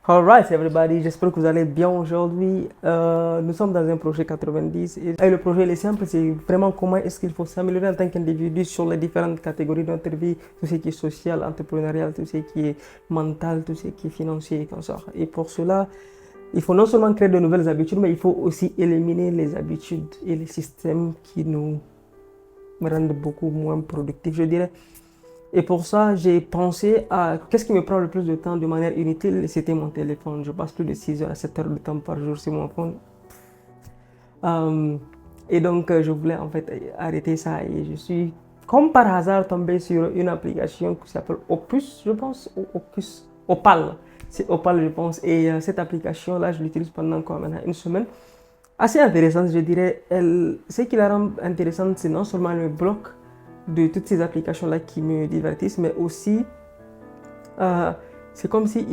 Alright everybody, j'espère que vous allez bien aujourd'hui. Nous sommes dans un projet 90 et le projet il est simple, c'est vraiment comment est-ce qu'il faut s'améliorer en tant qu'individu sur les différentes catégories de notre vie, tout ce qui est social, entrepreneurial, tout ce qui est mental, tout ce qui est financier et comme ça. Et pour cela, il faut non seulement créer de nouvelles habitudes, mais il faut aussi éliminer les habitudes et les systèmes qui nous rendent beaucoup moins productifs, je dirais. Et pour ça, j'ai pensé à qu'est-ce qui me prend le plus de temps de manière inutile. C'était mon téléphone. Je passe plus de 6 heures à 7 heures de temps par jour sur mon phone. Et donc, je voulais en fait arrêter ça. Et je suis, comme par hasard, tombé sur une application qui s'appelle Opus, je pense, ou Opus, Opal. C'est Opal, je pense. Et cette application-là, je l'utilise pendant quoi maintenant? Une semaine. Assez intéressante, je dirais. Ce qui la rend intéressante, c'est non seulement le bloc de toutes ces applications-là qui me divertissent, mais aussi, c'est comme si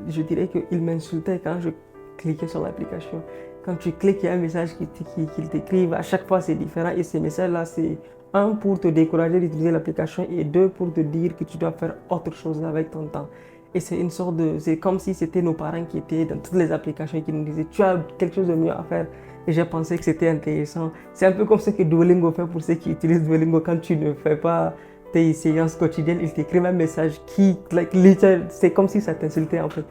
je dirais qu'il m'insultait quand je cliquais sur l'application. Quand tu cliques, il y a un message qu'il t'écrive. À chaque fois, c'est différent. Et ces messages-là, c'est un pour te décourager d'utiliser l'application et deux pour te dire que tu dois faire autre chose avec ton temps. Et c'est une sorte de... C'est comme si c'était nos parents qui étaient dans toutes les applications et qui nous disaient « Tu as quelque chose de mieux à faire ». Et j'ai pensé que c'était intéressant. C'est un peu comme ce que Duolingo fait pour ceux qui utilisent Duolingo. Quand tu ne fais pas tes séances quotidiennes, ils t'écrivent un message c'est comme si ça t'insultait en fait.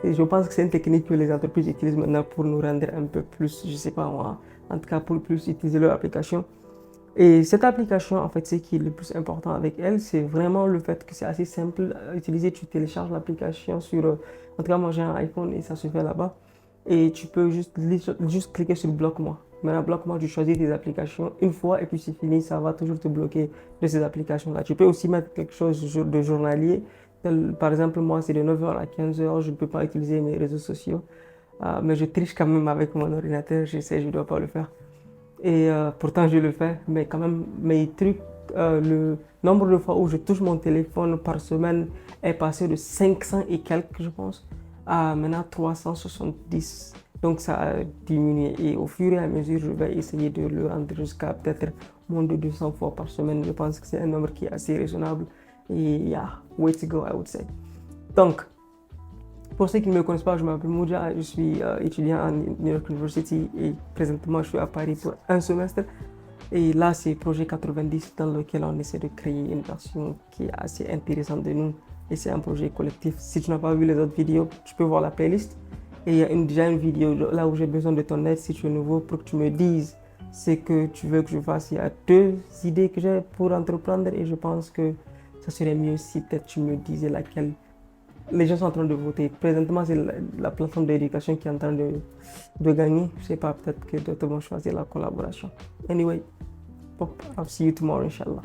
Et je pense que c'est une technique que les entreprises utilisent maintenant pour nous rendre un peu plus, je sais pas moi, en tout cas pour plus utiliser leur application. Et cette application, en fait, ce qui est le plus important avec elle, c'est vraiment le fait que c'est assez simple à utiliser. Tu télécharges l'application sur, en tout cas, moi j'ai un iPhone et ça se fait là-bas. Et tu peux juste cliquer sur bloque-moi. Maintenant, bloque-moi, tu choisis tes applications une fois et puis c'est fini, ça va toujours te bloquer de ces applications-là. Tu peux aussi mettre quelque chose de journalier. Par exemple, moi, c'est de 9h à 15h, je ne peux pas utiliser mes réseaux sociaux. Mais je triche quand même avec mon ordinateur, je sais, je ne dois pas le faire. Et pourtant, je le fais, mais quand même, mes trucs, le nombre de fois où je touche mon téléphone par semaine est passé de 500 et quelques, je pense, à maintenant 370. Donc, ça a diminué. Et au fur et à mesure, je vais essayer de le rendre jusqu'à peut-être moins de 200 fois par semaine. Je pense que c'est un nombre qui est assez raisonnable. Et yeah, way to go, I would say. Donc, pour ceux qui ne me connaissent pas, je m'appelle Moudja, je suis étudiant à New York University et présentement je suis à Paris pour un semestre. Et là, c'est Projet 90 dans lequel on essaie de créer une version qui est assez intéressante de nous. Et c'est un projet collectif. Si tu n'as pas vu les autres vidéos, tu peux voir la playlist. Et il y a déjà une vidéo là où j'ai besoin de ton aide si tu es nouveau pour que tu me dises ce que tu veux que je fasse. Il y a 2 idées que j'ai pour entreprendre et je pense que ça serait mieux si peut-être tu me disais laquelle. Les gens sont en train de voter. Présentement, c'est la plateforme d'éducation qui est en train de gagner. Je ne sais pas, peut-être que d'autres vont choisir la collaboration. Anyway, I'll see you tomorrow, Inch'Allah.